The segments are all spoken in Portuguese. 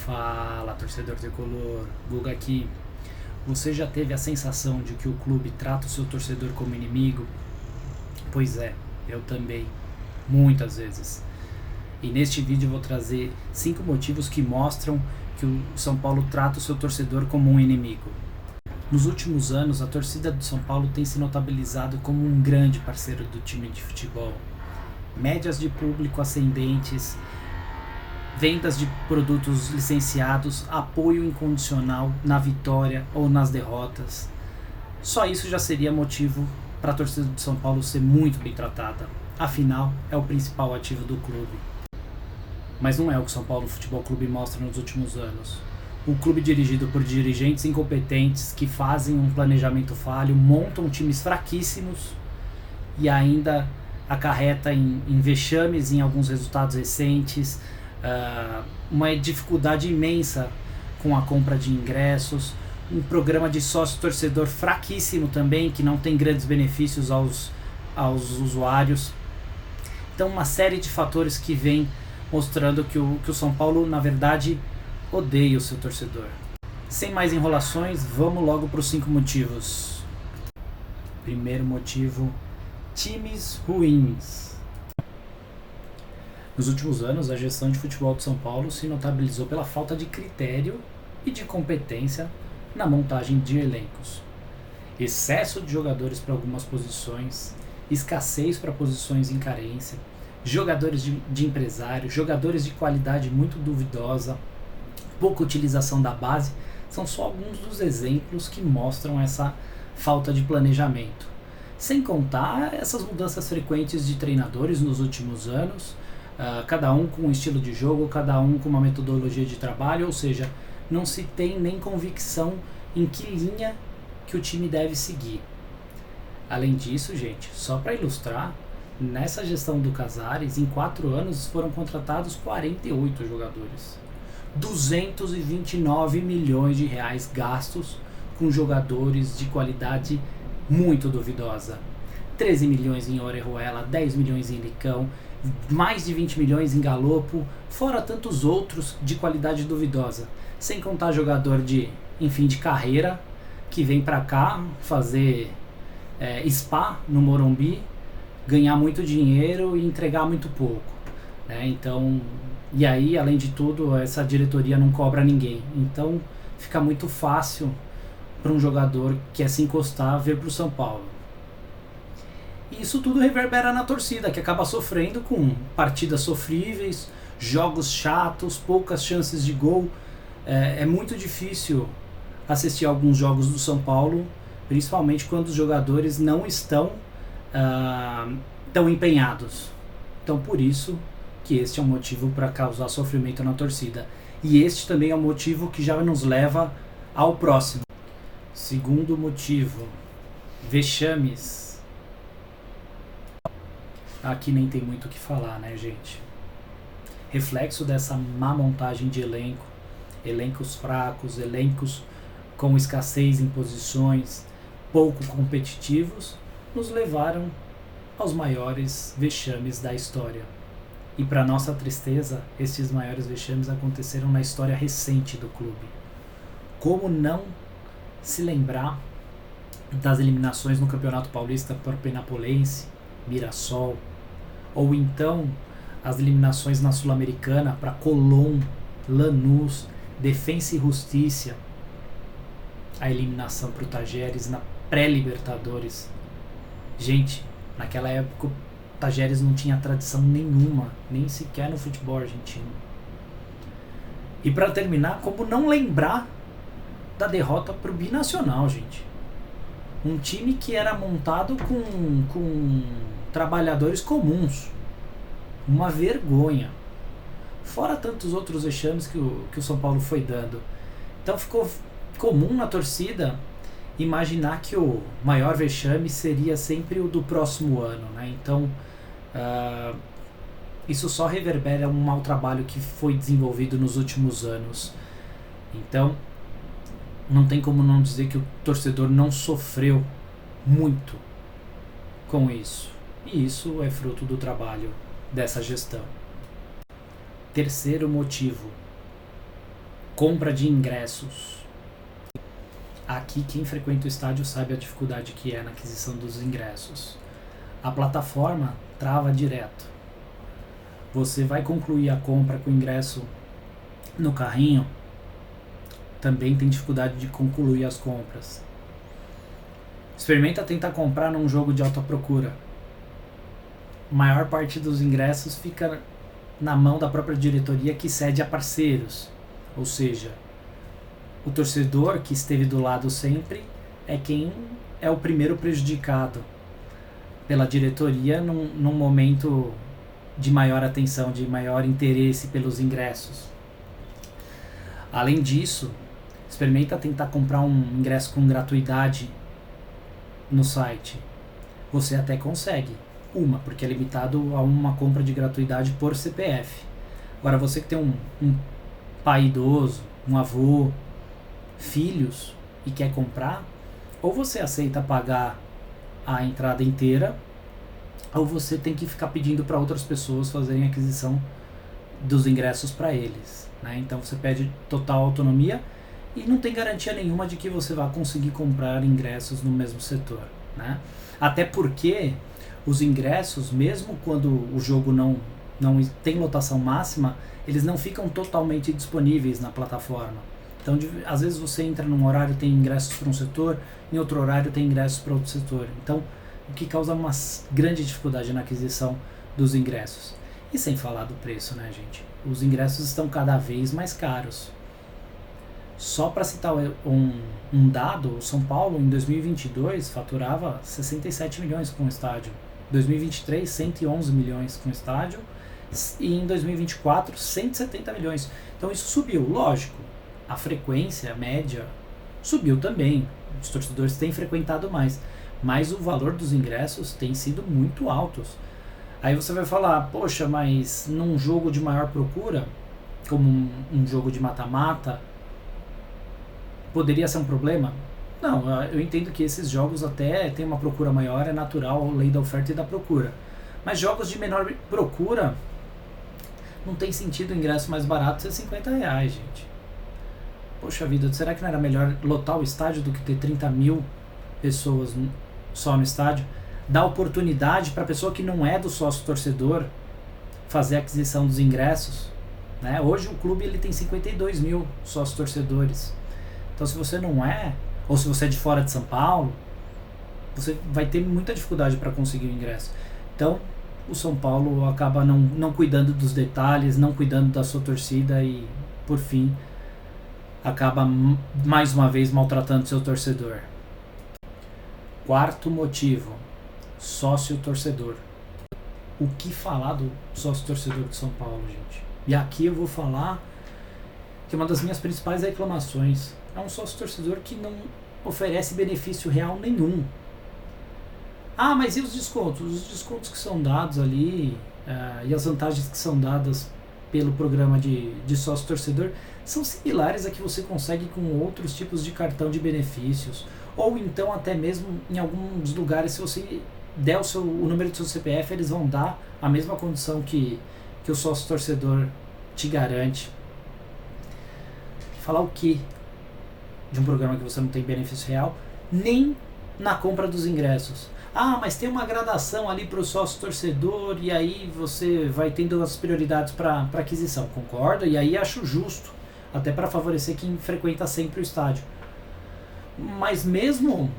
Fala, torcedor tricolor, Guga aqui. Você já teve a sensação de que o clube trata o seu torcedor como inimigo? Pois é, eu também, muitas vezes. E neste vídeo eu vou trazer 5 motivos que mostram que o São Paulo trata o seu torcedor como um inimigo. Nos últimos anos, a torcida do São Paulo tem se notabilizado como um grande parceiro do time de futebol. Médias de público ascendentes, vendas de produtos licenciados, apoio incondicional na vitória ou nas derrotas. Só isso já seria motivo para a torcida do São Paulo ser muito bem tratada. Afinal, é o principal ativo do clube. Mas não é o que o São Paulo Futebol Clube mostra nos últimos anos. O clube dirigido por dirigentes incompetentes que fazem um planejamento falho, montam times fraquíssimos e ainda acarreta em vexames em alguns resultados recentes, uma dificuldade imensa com a compra de ingressos, um programa de sócio-torcedor fraquíssimo também, que não tem grandes benefícios aos usuários. Então uma série de fatores que vem mostrando que o São Paulo, na verdade, odeia o seu torcedor. Sem mais enrolações, vamos logo para os 5 motivos. Primeiro motivo: times ruins. Nos últimos anos, a gestão de futebol de São Paulo se notabilizou pela falta de critério e de competência na montagem de elencos. Excesso de jogadores para algumas posições, escassez para posições em carência, jogadores de empresário, jogadores de qualidade muito duvidosa, pouca utilização da base, são só alguns dos exemplos que mostram essa falta de planejamento. Sem contar essas mudanças frequentes de treinadores nos últimos anos, cada um com um estilo de jogo, cada um com uma metodologia de trabalho, ou seja, não se tem nem convicção em que linha que o time deve seguir. Além disso, gente, só para ilustrar, nessa gestão do Casares, em 4 anos foram contratados 48 jogadores. 229 milhões de reais gastos com jogadores de qualidade muito duvidosa. 13 milhões em Orejuela, 10 milhões em Licão, mais de 20 milhões em Galopo, fora tantos outros de qualidade duvidosa. Sem contar jogador de carreira, que vem pra cá fazer spa no Morumbi, ganhar muito dinheiro e entregar muito pouco, né? Então, e aí, além de tudo, essa diretoria não cobra ninguém. Então, fica muito fácil para um jogador que quer se encostar vir para o São Paulo. E isso tudo reverbera na torcida, que acaba sofrendo com partidas sofríveis, jogos chatos, poucas chances de gol. É muito difícil assistir alguns jogos do São Paulo, principalmente quando os jogadores não estão tão empenhados. Então, por isso que este é um motivo para causar sofrimento na torcida. E este também é um motivo que já nos leva ao próximo. Segundo motivo: vexames. Aqui nem tem muito o que falar, né, gente? Reflexo dessa má montagem de elenco, elencos fracos, elencos com escassez em posições, pouco competitivos, nos levaram aos maiores vexames da história. E para nossa tristeza, esses maiores vexames aconteceram na história recente do clube. Como não se lembrar das eliminações no Campeonato Paulista por Penapolense, Mirassol, ou então as eliminações na Sul-Americana para Colón, Lanús, Defensa e Justiça, a eliminação para o Tajeres na pré-Libertadores. Gente, naquela época o Tajeres não tinha tradição nenhuma, nem sequer no futebol argentino. E para terminar, como não lembrar da derrota para o Binacional, gente? Um time que era montado com trabalhadores comuns. Uma vergonha. Fora tantos outros vexames que o São Paulo foi dando. Então ficou comum na torcida imaginar que o maior vexame seria sempre o do próximo ano, né? Então, isso só reverbera um mau trabalho que foi desenvolvido nos últimos anos. Então, não tem como não dizer que o torcedor não sofreu muito com isso. E isso é fruto do trabalho dessa gestão. Terceiro motivo: Compra de ingressos. Aqui quem frequenta o estádio sabe a dificuldade que é na aquisição dos ingressos. A plataforma trava direto. Você vai concluir a compra com o ingresso no carrinho, também tem dificuldade de concluir as compras. Experimenta tentar comprar num jogo de alta procura. A maior parte dos ingressos fica na mão da própria diretoria, que cede a parceiros. Ou seja, o torcedor que esteve do lado sempre é quem é o primeiro prejudicado pela diretoria num momento de maior atenção, de maior interesse pelos ingressos. Além disso, experimenta tentar comprar um ingresso com gratuidade no site. Você até consegue, porque é limitado a uma compra de gratuidade por CPF. Agora, você que tem um pai idoso, um avô, filhos e quer comprar, ou você aceita pagar a entrada inteira, ou você tem que ficar pedindo para outras pessoas fazerem a aquisição dos ingressos para eles, né? Então você pede total autonomia e não tem garantia nenhuma de que você vai conseguir comprar ingressos no mesmo setor, né? Até porque os ingressos, mesmo quando o jogo não tem lotação máxima, eles não ficam totalmente disponíveis na plataforma. Então, às vezes você entra num horário, tem ingressos para um setor, em outro horário tem ingressos para outro setor. Então, o que causa uma grande dificuldade na aquisição dos ingressos. E sem falar do preço, né, gente? Os ingressos estão cada vez mais caros. Só para citar um dado, o São Paulo em 2022 faturava 67 milhões com o estádio. 2023, 111 milhões com o estádio. E em 2024, 170 milhões. Então isso subiu, lógico. A frequência, a média, subiu também. Os torcedores têm frequentado mais. Mas o valor dos ingressos tem sido muito altos. Aí você vai falar, poxa, mas num jogo de maior procura, como um jogo de mata-mata, poderia ser um problema? Não, eu entendo que esses jogos até tem uma procura maior, é natural, a lei da oferta e da procura. Mas jogos de menor procura, não tem sentido o ingresso mais barato ser R$50, gente. Poxa vida, será que não era melhor lotar o estádio do que ter 30 mil pessoas só no estádio? Dar oportunidade para a pessoa que não é do sócio torcedor fazer a aquisição dos ingressos, né? Hoje o clube ele tem 52 mil sócios torcedores. Então se você não é, ou se você é de fora de São Paulo, você vai ter muita dificuldade para conseguir o ingresso. Então o São Paulo acaba não cuidando dos detalhes, não cuidando da sua torcida e, por fim, acaba mais uma vez maltratando seu torcedor. Quarto motivo, sócio-torcedor. O que falar do sócio-torcedor de São Paulo, gente? E aqui eu vou falar que uma das minhas principais reclamações é um sócio-torcedor que não oferece benefício real nenhum. Ah, mas e os descontos? Os descontos que são dados ali e as vantagens que são dadas pelo programa de sócio-torcedor são similares a que você consegue com outros tipos de cartão de benefícios. Ou então até mesmo em alguns lugares, se você der o número do seu CPF, eles vão dar a mesma condição que o sócio-torcedor te garante. Falar o quê de um programa que você não tem benefício real? Nem na compra dos ingressos. Ah, mas tem uma gradação ali para o sócio-torcedor e aí você vai tendo as prioridades para aquisição. Concordo? E aí acho justo, até para favorecer quem frequenta sempre o estádio. Mas mesmo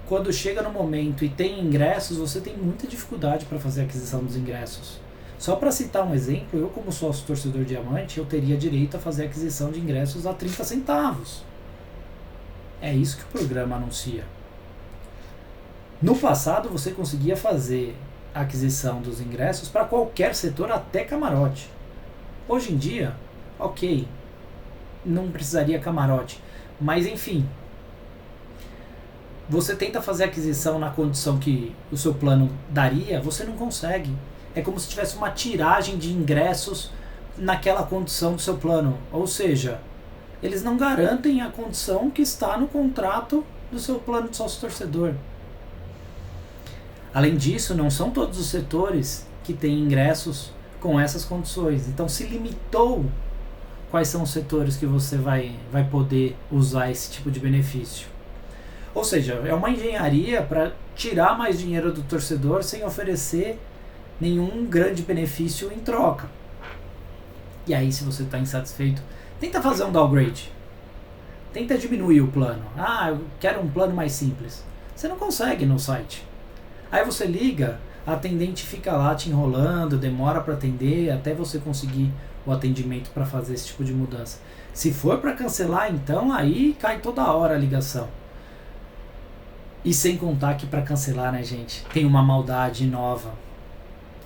quando chega no momento e tem ingressos, você tem muita dificuldade para fazer a aquisição dos ingressos. Só para citar um exemplo, eu como sócio torcedor diamante, eu teria direito a fazer a aquisição de ingressos a 30 centavos. É isso que o programa anuncia. No passado você conseguia fazer a aquisição dos ingressos para qualquer setor, até camarote. Hoje em dia, ok, não precisaria camarote, mas enfim, você tenta fazer a aquisição na condição que o seu plano daria, você não consegue. É como se tivesse uma tiragem de ingressos naquela condição do seu plano. Ou seja, eles não garantem a condição que está no contrato do seu plano de sócio-torcedor. Além disso, não são todos os setores que têm ingressos com essas condições. Então se limitou quais são os setores que você vai poder usar esse tipo de benefício. Ou seja, é uma engenharia para tirar mais dinheiro do torcedor sem oferecer nenhum grande benefício em troca. E aí, se você está insatisfeito, tenta fazer um downgrade. Tenta diminuir o plano. Ah, eu quero um plano mais simples. Você não consegue no site. Aí você liga, a atendente fica lá te enrolando, demora para atender, até você conseguir o atendimento para fazer esse tipo de mudança. Se for para cancelar, então aí cai toda hora a ligação. E sem contar que para cancelar, né, gente, tem uma maldade nova.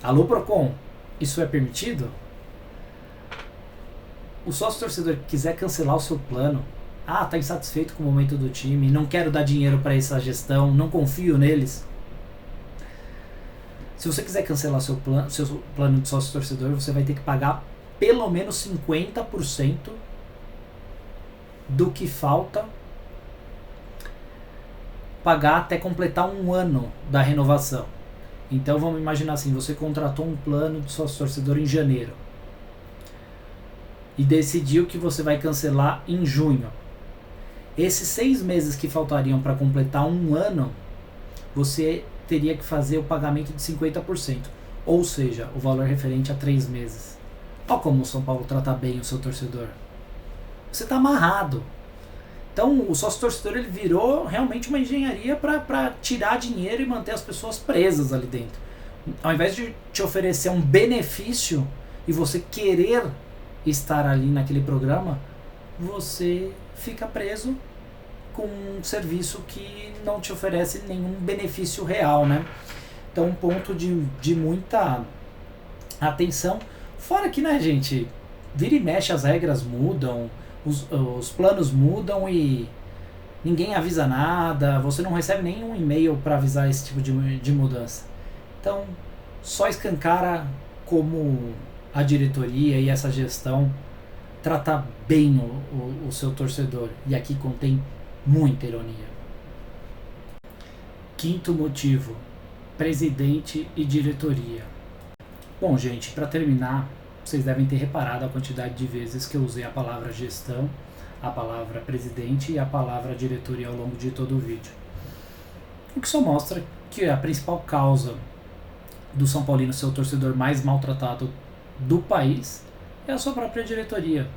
Alô, Procon, isso é permitido? O sócio torcedor que quiser cancelar o seu plano, tá insatisfeito com o momento do time, não quero dar dinheiro para essa gestão, não confio neles. Se você quiser cancelar seu plano de sócio torcedor, você vai ter que pagar pelo menos 50% do que falta pagar até completar um ano da renovação. Então vamos imaginar assim, você contratou um plano de sócio torcedor em janeiro e decidiu que você vai cancelar em junho. Esses 6 meses que faltariam para completar um ano, você teria que fazer o pagamento de 50%, ou seja, o valor referente a 3 meses. Olha como o São Paulo trata bem o seu torcedor. Você está amarrado. Então o sócio torcedor ele virou realmente uma engenharia para tirar dinheiro e manter as pessoas presas ali dentro. Ao invés de te oferecer um benefício e você querer estar ali naquele programa, você fica preso com um serviço que não te oferece nenhum benefício real, né? Então um ponto de muita atenção. Fora que, né, gente, vira e mexe as regras mudam, os planos mudam e ninguém avisa nada, você não recebe nenhum e-mail para avisar esse tipo de mudança. Então, só escancara como a diretoria e essa gestão trata bem o seu torcedor. E aqui contém muita ironia. Quinto motivo, presidente e diretoria. Bom, gente, para terminar, vocês devem ter reparado a quantidade de vezes que eu usei a palavra gestão, a palavra presidente e a palavra diretoria ao longo de todo o vídeo. O que só mostra que a principal causa do São Paulino ser o torcedor mais maltratado do país é a sua própria diretoria,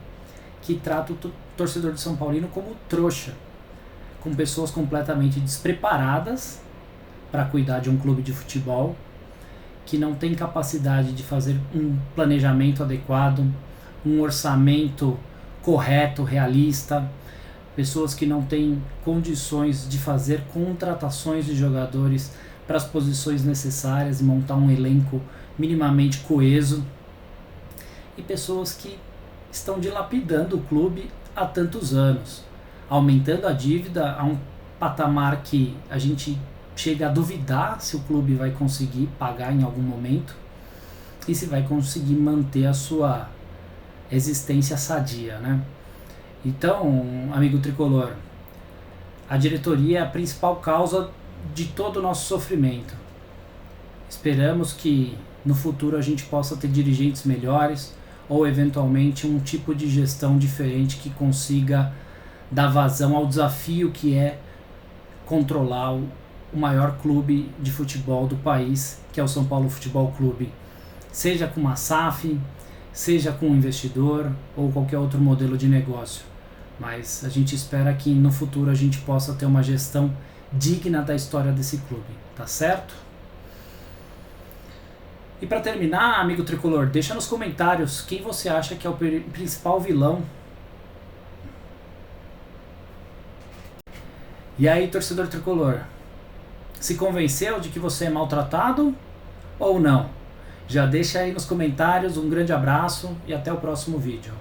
que trata o torcedor de São Paulino como trouxa, com pessoas completamente despreparadas para cuidar de um clube de futebol, que não tem capacidade de fazer um planejamento adequado, um orçamento correto, realista, pessoas que não têm condições de fazer contratações de jogadores para as posições necessárias e montar um elenco minimamente coeso, e pessoas que estão dilapidando o clube há tantos anos, aumentando a dívida a um patamar que a gente chega a duvidar se o clube vai conseguir pagar em algum momento e se vai conseguir manter a sua existência sadia, né? Então, amigo tricolor, a diretoria é a principal causa de todo o nosso sofrimento. Esperamos que no futuro a gente possa ter dirigentes melhores ou eventualmente um tipo de gestão diferente que consiga dar vazão ao desafio que é controlar o maior clube de futebol do país, que é o São Paulo Futebol Clube, seja com uma SAF, seja com um investidor ou qualquer outro modelo de negócio. Mas a gente espera que no futuro a gente possa ter uma gestão digna da história desse clube, tá certo? E para terminar, amigo tricolor, deixa nos comentários quem você acha que é o principal vilão. E aí, torcedor tricolor, se convenceu de que você é maltratado ou não? Já deixa aí nos comentários, um grande abraço e até o próximo vídeo.